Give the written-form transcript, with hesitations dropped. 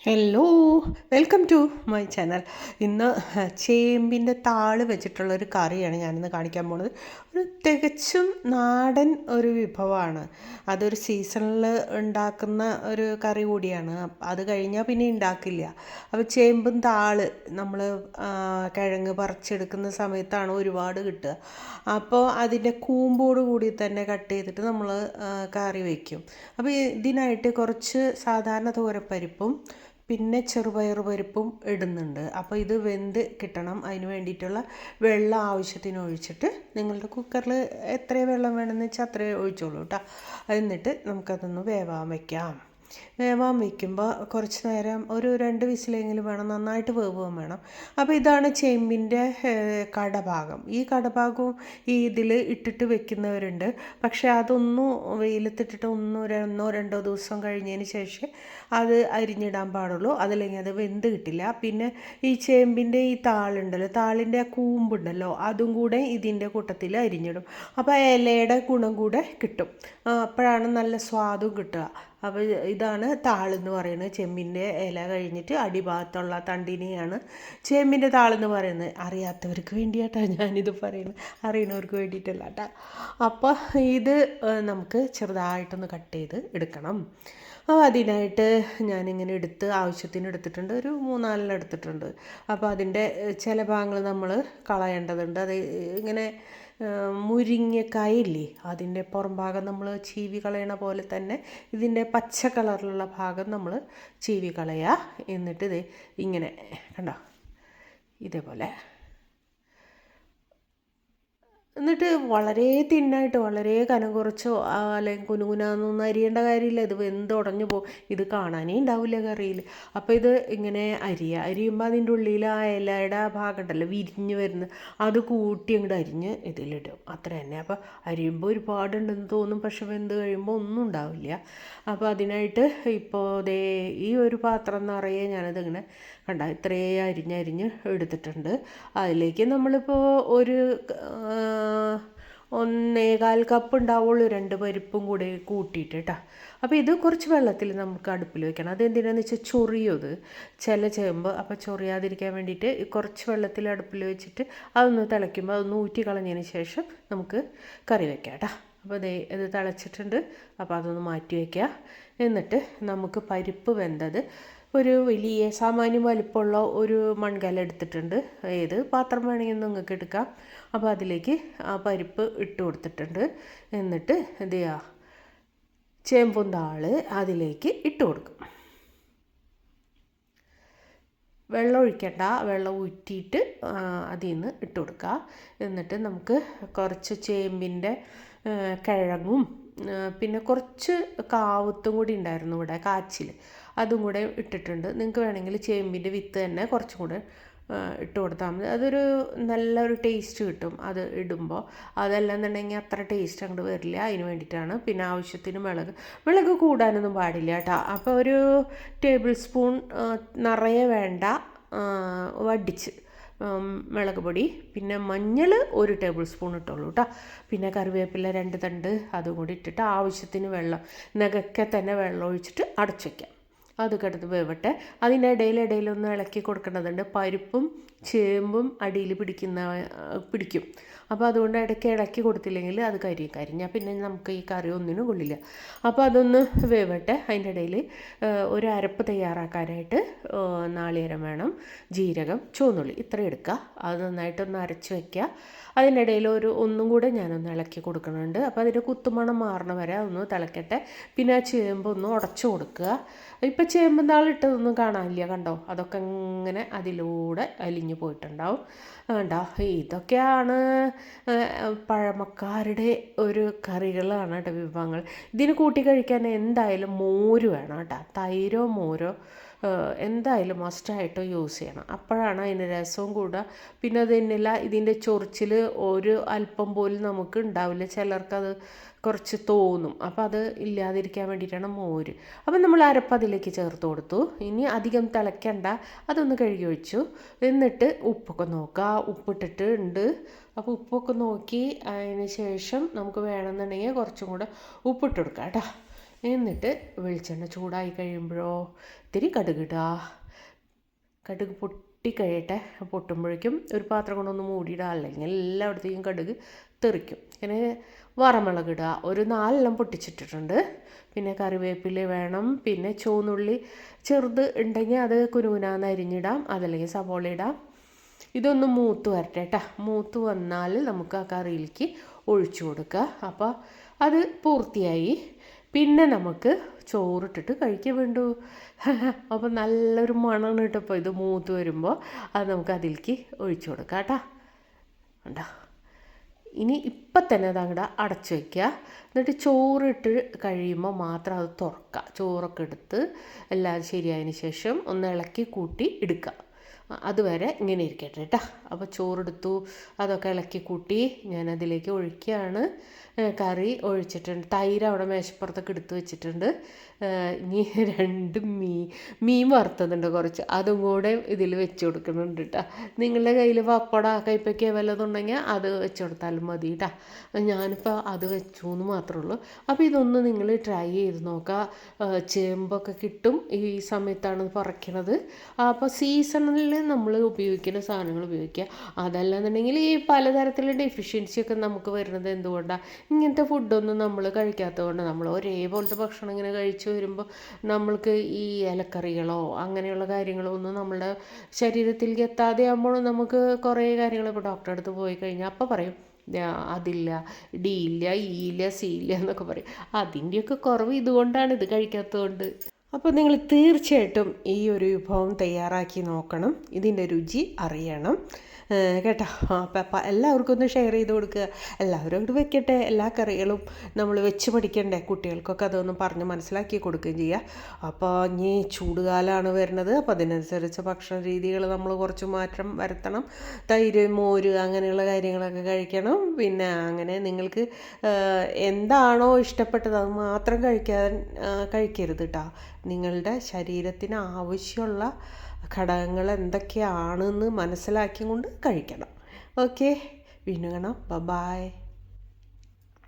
Hello, welcome to my channel. ഇന്ന് ചേമ്പിൻ്റെ താള് വെച്ചിട്ടുള്ളൊരു കറിയാണ് ഞാനിന്ന് കാണിക്കാൻ പോണത്. ഒരു തികച്ചും നാടൻ ഒരു വിഭവമാണ്. അതൊരു സീസണിൽ ഉണ്ടാക്കുന്ന ഒരു കറി കൂടിയാണ്. അത് കഴിഞ്ഞാൽ പിന്നെ ഉണ്ടാക്കില്ല. അപ്പോൾ ചേമ്പും താള് നമ്മൾ കിഴങ്ങ് പറിച്ചെടുക്കുന്ന സമയത്താണ് ഒരുപാട് കിട്ടുക. അപ്പോൾ അതിൻ്റെ കൂമ്പോട് കൂടി തന്നെ കട്ട് ചെയ്തിട്ട് നമ്മൾ കറി വയ്ക്കും. അപ്പോൾ ഇതിനായിട്ട് കുറച്ച് സാധാരണ തോരപ്പരിപ്പും പിന്നെ ചെറുപയർ പരിപ്പും ഇടുന്നുണ്ട്. അപ്പോൾ ഇത് വെന്ത് കിട്ടണം. അതിന് വേണ്ടിയിട്ടുള്ള വെള്ളം ആവശ്യത്തിന് ഒഴിച്ചിട്ട് നിങ്ങളുടെ കുക്കറിൽ എത്ര വെള്ളം വേണമെന്ന് വെച്ചാൽ അത്രയും ഒഴിച്ചോളൂ കേട്ടോ. എന്നിട്ട് നമുക്കതൊന്ന് വേവാൻ വയ്ക്കാം. വേവാൻ വയ്ക്കുമ്പോൾ കുറച്ച് നേരം ഒരു 2 വിസിലെങ്കിലും വേണം, നന്നായിട്ട് വേവുകയും വേണം. അപ്പോൾ ഇതാണ് ചേമ്പിൻ്റെ കടഭാഗം. ഈ കടഭാഗവും ഈ ഇതിൽ ഇട്ടിട്ട് വെക്കുന്നവരുണ്ട്. പക്ഷേ അതൊന്നും വെയിലത്തിട്ടിട്ട് ഒന്നോ രണ്ടോ ദിവസം കഴിഞ്ഞതിന് ശേഷം അത് അരിഞ്ഞിടാൻ പാടുള്ളൂ. അതല്ലെങ്കിൽ അത് വെന്ത് കിട്ടില്ല. പിന്നെ ഈ ചേമ്പിൻ്റെ ഈ താളുണ്ടല്ലോ, താളിൻ്റെ ആ കൂമ്പുണ്ടല്ലോ, അതും കൂടെ ഇതിൻ്റെ കൂട്ടത്തിൽ അരിഞ്ഞിടും. അപ്പോൾ ഇലയുടെ ഗുണം കൂടെ കിട്ടും. അപ്പോഴാണ് നല്ല സ്വാദും കിട്ടുക. അപ്പോൾ ഇതാണ് താളെന്ന് പറയുന്നത്. ചെമ്പിൻ്റെ ഇല കഴിഞ്ഞിട്ട് അടിഭാഗത്തുള്ള തണ്ടിനെയാണ് ചേമ്പിൻ്റെ താളെന്ന് പറയുന്നത്. അറിയാത്തവർക്ക് വേണ്ടിയിട്ടാണ് ഞാനിത് പറയുന്നത്, അറിയുന്നവർക്ക് വേണ്ടിയിട്ടല്ല കേട്ടോ. അപ്പോൾ ഇത് നമുക്ക് ചെറുതായിട്ടൊന്ന് കട്ട് ചെയ്ത് എടുക്കണം. അപ്പോൾ അതിനായിട്ട് ഞാനിങ്ങനെ ആവശ്യത്തിന് എടുത്തിട്ടുണ്ട്. ഒരു 3-4 എടുത്തിട്ടുണ്ട്. അപ്പോൾ അതിൻ്റെ ചില ഭാഗങ്ങൾ നമ്മൾ കളയേണ്ടതുണ്ട്. അത് ഇങ്ങനെ മുരിങ്ങക്കായില്ലേ, അതിൻ്റെ പുറം ഭാഗം നമ്മൾ ചീവി കളയണ പോലെ തന്നെ ഇതിൻ്റെ പച്ച കളറിലുള്ള ഭാഗം നമ്മൾ ചീവി കളയുക. എന്നിട്ട് ഇത് ഇങ്ങനെ കണ്ടോ, ഇതേപോലെ. എന്നിട്ട് വളരെ തിന്നായിട്ട് വളരെ കനം കുറച്ചോ അല്ലെങ്കിൽ കുനുകുനാന്നൊന്നും അരിയേണ്ട കാര്യമില്ല. ഇത് വെന്തുടഞ്ഞു പോകും. ഇത് കാണാനേ ഉണ്ടാവില്ല കറിയിൽ. അപ്പോൾ ഇത് ഇങ്ങനെ അരിയുമ്പോൾ അതിൻ്റെ ഉള്ളിൽ ആ ഇലയുടെ ആ ഭാഗം ഉണ്ടല്ലോ വിരിഞ്ഞ് വരുന്നത്, അത് കൂട്ടി അങ്ങോട്ട് അരിഞ്ഞ് ഇതിലിടും. അത്ര തന്നെ. അപ്പോൾ അരിയുമ്പോൾ ഒരുപാടുണ്ടെന്ന് തോന്നും, പക്ഷെ വെന്ത് കഴിയുമ്പോൾ ഒന്നും ഉണ്ടാവില്ല. അപ്പോൾ അതിനായിട്ട് ഇപ്പോൾ ഈ ഒരു പാത്രം നിറയെ ഞാനതിങ്ങനെ കണ്ട ഇത്രയേ അരിഞ്ഞ് എടുത്തിട്ടുണ്ട്. അതിലേക്ക് നമ്മളിപ്പോൾ ഒരു 1.25 കപ്പ് ഉണ്ടാവുള്ളൂ 2 പരിപ്പും കൂടി കൂട്ടിയിട്ട് കേട്ടോ. അപ്പോൾ ഇത് കുറച്ച് വെള്ളത്തിൽ നമുക്ക് അടുപ്പിൽ വെക്കണം. അതെന്തിനാണെന്ന് വെച്ചാൽ ചൊറിയത് ചില ചേമ്പ്. അപ്പോൾ ചൊറിയാതിരിക്കാൻ വേണ്ടിയിട്ട് കുറച്ച് വെള്ളത്തിൽ അടുപ്പിൽ വെച്ചിട്ട് അതൊന്ന് തിളയ്ക്കുമ്പോൾ അതൊന്ന് ഊറ്റി കളഞ്ഞതിന് ശേഷം നമുക്ക് കറി വെക്കാം കേട്ടോ. അപ്പോൾ ഇത് തിളച്ചിട്ടുണ്ട്. അപ്പോൾ അതൊന്ന് മാറ്റി വയ്ക്കുക. എന്നിട്ട് നമുക്ക് പരിപ്പ് വെന്തത് ഒരു വലിയ സാമാന്യം വലിപ്പമുള്ള ഒരു മൺകല എടുത്തിട്ടുണ്ട്. ഏത് പാത്രം വേണമെങ്കിൽ നിങ്ങൾക്ക് എടുക്കാം. അപ്പോൾ അതിലേക്ക് ആ പരിപ്പ് ഇട്ട് കൊടുത്തിട്ടുണ്ട്. എന്നിട്ട് ചേമ്പും താള് അതിലേക്ക് ഇട്ട് കൊടുക്കും. വെള്ളം ഒഴിക്കണ്ട, വെള്ളം ഊറ്റിയിട്ട് അതിൽ നിന്ന് ഇട്ട് കൊടുക്കുക. എന്നിട്ട് നമുക്ക് കുറച്ച് ചേമ്പിൻ്റെ കിഴങ്ങും പിന്നെ കുറച്ച് കാവത്തും കൂടി ഉണ്ടായിരുന്നു ഇവിടെ, കാച്ചിൽ, അതും കൂടെ ഇട്ടിട്ടുണ്ട്. നിങ്ങൾക്ക് വേണമെങ്കിൽ ചേമ്പിൻ്റെ വിത്ത് തന്നെ കുറച്ചും കൂടെ ഇട്ട് കൊടുത്താൽ മതി. അതൊരു നല്ലൊരു ടേസ്റ്റ് കിട്ടും അത് ഇടുമ്പോൾ. അതല്ലെന്നുണ്ടെങ്കിൽ അത്ര ടേസ്റ്റ് അങ്ങോട്ട് വരില്ല. അതിന് വേണ്ടിയിട്ടാണ്. പിന്നെ ആവശ്യത്തിന് മുളക് കൂടാനൊന്നും പാടില്ല കേട്ടോ. അപ്പോൾ ഒരു ടേബിൾ സ്പൂൺ നിറയെ വേണ്ട, വടിച്ച് മുളക് പൊടി, പിന്നെ മഞ്ഞൾ 1 ടേബിൾ സ്പൂൺ ഇട്ടുള്ളൂ കേട്ടോ. പിന്നെ കറിവേപ്പില 2 തണ്ട് അതും കൂടി ഇട്ടിട്ട് ആവശ്യത്തിന് വെള്ളം, നഖക്കെ തന്നെ വെള്ളം ഒഴിച്ചിട്ട് അടച്ചു വയ്ക്കാം. അത് കിടന്ന് വേവട്ടെ. അതിൻ്റെ ഇടയിലൊന്ന് ഇളക്കി കൊടുക്കേണ്ടതുണ്ട്. പരിപ്പും ചേമ്പും അടിയിൽ പിടിക്കും. അപ്പോൾ അതുകൊണ്ട് ഇടയ്ക്ക് ഇളക്കി കൊടുത്തില്ലെങ്കിൽ അത് കരിഞ്ഞാൽ പിന്നെ നമുക്ക് ഈ കറി ഒന്നിനും കൊള്ളില്ല. അപ്പോൾ അതൊന്ന് വേവട്ടെ. അതിൻ്റെ ഇടയിൽ ഒരു അരപ്പ് തയ്യാറാക്കാനായിട്ട് നാളികേരം വേണം, ജീരകം, ചുവന്നുള്ളി ഇത്രയും എടുക്കുക. അത് നന്നായിട്ടൊന്ന് അരച്ച് വയ്ക്കുക. അതിൻ്റെ ഇടയിൽ ഒന്നും കൂടെ ഞാനൊന്ന് ഇളക്കി കൊടുക്കുന്നുണ്ട്. അപ്പോൾ അതിൻ്റെ കുത്തുമണം മാറണ വരെ അതൊന്ന് തിളക്കട്ടെ. പിന്നെ ആ ചേമ്പൊന്ന് ഉടച്ചു കൊടുക്കുക. ഇപ്പം ചേമ്പ് നാളിട്ടതൊന്നും കാണാനില്ല, കണ്ടോ, അതൊക്കെ ഇങ്ങനെ അതിലൂടെ അലിഞ്ഞു പോയിട്ടുണ്ടാവും. കണ്ടോ, ഇതൊക്കെയാണ് പഴമക്കാരുടെ ഒരു കറികളാണ് കേട്ടോ, വിഭവങ്ങൾ. ഇതിന് കൂട്ടി കഴിക്കാൻ എന്തായാലും മോര് വേണം കേട്ടോ. തൈരോ മോരോ എന്തായാലും മസ്റ്റായിട്ട് യൂസ് ചെയ്യണം. അപ്പോഴാണ് അതിന് രസവും കൂടുക. പിന്നെ അത് തന്നെയല്ല, ഇതിൻ്റെ ചൊറിച്ചിൽ ഒരു അല്പം പോലും നമുക്ക് ഉണ്ടാവില്ല. ചിലർക്കത് കുറച്ച് തോന്നും. അപ്പോൾ അത് ഇല്ലാതിരിക്കാൻ വേണ്ടിയിട്ടാണ് മോര്. അപ്പം നമ്മൾ അരപ്പ് അതിലേക്ക് ചേർത്ത് കൊടുത്തു. ഇനി അധികം തിളയ്ക്കണ്ട, അതൊന്ന് കഴുകി വെച്ചു. എന്നിട്ട് ഉപ്പൊക്കെ നോക്കുക. ഉപ്പിട്ടിട്ട് ഉണ്ട്. അപ്പോൾ ഉപ്പൊക്കെ നോക്കി അതിന് ശേഷം നമുക്ക് വേണമെന്നുണ്ടെങ്കിൽ കുറച്ചും കൂടെ ഉപ്പിട്ട് കൊടുക്കാം കേട്ടോ. എന്നിട്ട് വെളിച്ചെണ്ണ ചൂടായി കഴിയുമ്പോഴോ ഇത്തിരി കടുകിടുക. കടുക് പൊട്ടിക്കഴിയട്ടെ. പൊട്ടുമ്പോഴേക്കും ഒരു പാത്രം കൊണ്ടൊന്ന് മൂടിയിടുക, അല്ലെങ്കിൽ എല്ലായിടത്തേക്കും കടുക് തെറിക്കും. ഇങ്ങനെ വറമുളകിടുക. ഒരു 4 പൊട്ടിച്ചിട്ടിട്ടുണ്ട്. പിന്നെ കറിവേപ്പില വേണം. പിന്നെ ചുവന്നുള്ളി ചെറുത് ഉണ്ടെങ്കിൽ അത് കുനുകുനാന്ന് അരിഞ്ഞിടാം, അതല്ലെങ്കിൽ സവോള ഇടാം. ഇതൊന്ന് മൂത്ത് വരട്ടെ കേട്ടോ. മൂത്ത് വന്നാൽ നമുക്ക് ആ കറിയിലേക്ക് ഒഴിച്ചു കൊടുക്കുക. അപ്പോൾ അത് പൂർത്തിയായി. പിന്നെ നമുക്ക് ചോറിട്ടിട്ട് കഴിക്കാൻ വേണ്ടു. അപ്പോൾ നല്ലൊരു മണമാണ് കേട്ടോ. ഇപ്പോൾ ഇത് മൂത്ത് വരുമ്പോൾ അത് നമുക്ക് അതിലേക്ക് ഒഴിച്ചു കൊടുക്കാം കേട്ടോ. ഉണ്ടോ? ഇനി ഇപ്പം തന്നെ അതങ്ങോട്ട് അടച്ചു വയ്ക്കുക. എന്നിട്ട് ചോറിട്ട് കഴിയുമ്പോൾ മാത്രം അത് തുറക്കുക. ചോറൊക്കെ എടുത്ത് എല്ലാം ശരിയായതിന് ശേഷം ഒന്ന് ഇളക്കി കൂട്ടി എടുക്കുക. അതുവരെ ഇങ്ങനെ ഇരിക്കട്ടെ കേട്ടോ. അപ്പോൾ ചോറെടുത്തു, അതൊക്കെ ഇളക്കി കൂട്ടി ഞാനതിലേക്ക് ഒഴിക്കുകയാണ്. കറി ഒഴിച്ചിട്ടുണ്ട്. തൈര് അവിടെ മേശപ്പുറത്തൊക്കെ എടുത്ത് വെച്ചിട്ടുണ്ട്. ഇനി 2 മീൻ വറുത്തതുണ്ട് കുറച്ച്, അതും കൂടെ ഇതിൽ വെച്ച് കൊടുക്കുന്നുണ്ട് കേട്ടോ. നിങ്ങളുടെ കയ്യിൽ പപ്പട കൈപ്പയ്ക്ക വല്ലതുണ്ടെങ്കിൽ അത് വെച്ച് കൊടുത്താലും മതി കേട്ടോ. ഞാനിപ്പോൾ അത് വെച്ചു എന്ന് മാത്രമേ ഉള്ളൂ. അപ്പോൾ ഇതൊന്ന് നിങ്ങൾ ട്രൈ ചെയ്ത് നോക്കുക. ചേമ്പൊക്കെ കിട്ടും ഈ സമയത്താണ് പറിക്കണത്. അപ്പോൾ സീസണിൽ നമ്മൾ ഉപയോഗിക്കുന്ന സാധനങ്ങൾ ഉപയോഗിക്കുക. അതല്ലാന്നുണ്ടെങ്കിൽ ഈ പലതരത്തിലുള്ള ഡെഫിഷ്യൻസിയൊക്കെ നമുക്ക് വരുന്നത് എന്തുകൊണ്ടാണ്? ഇങ്ങനത്തെ ഫുഡൊന്നും നമ്മൾ കഴിക്കാത്തത് കൊണ്ട്. നമ്മൾ ഒരേപോലത്തെ ഭക്ഷണം ഇങ്ങനെ കഴിച്ചു വരുമ്പോൾ നമ്മൾക്ക് ഈ ഇലക്കറികളോ അങ്ങനെയുള്ള കാര്യങ്ങളോ ഒന്നും നമ്മളുടെ ശരീരത്തിലേക്ക് എത്താതെ ആകുമ്പോഴും നമുക്ക് കുറേ കാര്യങ്ങൾ, ഇപ്പോൾ ഡോക്ടറെ അടുത്ത് പോയി കഴിഞ്ഞാൽ അപ്പോൾ പറയും അതില്ല, ഡി ഇല്ല, ഇ ഇല്ല, സി ഇല്ല എന്നൊക്കെ പറയും. അതിൻ്റെയൊക്കെ കുറവ് ഇതുകൊണ്ടാണ്, ഇത് കഴിക്കാത്തതുകൊണ്ട്. അപ്പോൾ നിങ്ങൾ തീർച്ചയായിട്ടും ഈ ഒരു വിഭവം തയ്യാറാക്കി നോക്കണം. ഇതിൻ്റെ രുചി അറിയണം കേട്ടോ. അപ്പം എല്ലാവർക്കും ഒന്ന് ഷെയർ ചെയ്ത് കൊടുക്കുക. എല്ലാവരും അങ്ങോട്ട് വെക്കട്ടെ. എല്ലാ കറികളും നമ്മൾ വെച്ച് പഠിക്കണ്ടേ. കുട്ടികൾക്കൊക്കെ അതൊന്ന് പറഞ്ഞ് മനസ്സിലാക്കി കൊടുക്കുകയും ചെയ്യുക. അപ്പോൾ ഇനി ചൂടുകാലമാണ് വരുന്നത്. അപ്പോൾ അതിനനുസരിച്ച് ഭക്ഷണ രീതികൾ നമ്മൾ കുറച്ച് മാറ്റം വരുത്തണം. തൈര്, മോര് അങ്ങനെയുള്ള കാര്യങ്ങളൊക്കെ കഴിക്കണം. പിന്നെ അങ്ങനെ നിങ്ങൾക്ക് എന്താണോ ഇഷ്ടപ്പെട്ടത് അത് മാത്രം കഴിക്കരുത് കേട്ടോ. നിങ്ങളുടെ ശരീരത്തിന് ആവശ്യമുള്ള ഘടകങ്ങൾ എന്തൊക്കെയാണെന്ന് മനസ്സിലാക്കി കൊണ്ട് കഴിക്കണം. ഓക്കെ, വീണ്ടും കാണാം. ബൈ.